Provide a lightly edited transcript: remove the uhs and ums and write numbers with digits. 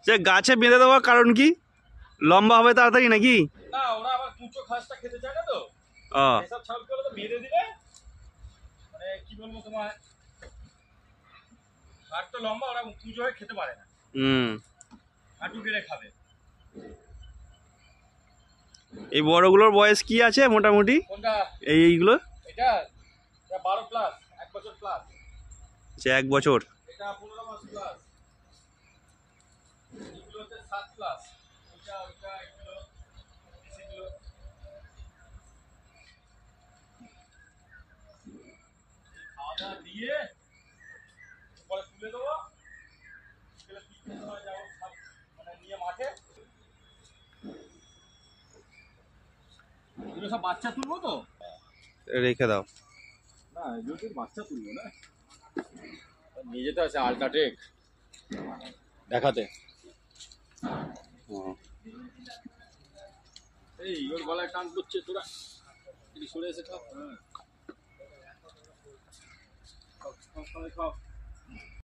যে গাছে বেঁধে দেওয়ার কারণ কি? লম্বা হবে তাড়াতাড়ি নাকি? না, ওরা আবার কুচো ঘাসটা খেতে চায় না তো। ও এসব ছাগলগুলো তো বেঁধে দিলে মানে কি বলবো তোমার, ঘাট তো লম্বা, ওরা কুচো হয়ে খেতে পারে না। হাঁটু গেড়ে খাবে। এই বড়গুলোর বয়স কি আছে মোটামুটি? কোনটা? এইগুলো এটা 12 প্লাস, 1 বছর প্লাস। আচ্ছা 1 বছর। এটা 15 মাস প্লাস। এগুলো হচ্ছে 7 প্লাস। ওইটা এগুলো এগুলো খাওয়া দাওয়া দিয়ে পরে তুলে দেবো। তুলে পিছনে যাবো মানে নিয়ে মাঠে। এগুলো সব বাচ্চা তুলবো তো, রেখে দাও। না এগুলো তো বাচ্চা তুলবো না, নিয়ে যেতে আছে আল্ট্রাটেক দেখাতে। এই ওর গলায় টান করছে, তোরা সরে এসে খাও। হ্যাঁ খাও খাও খাও।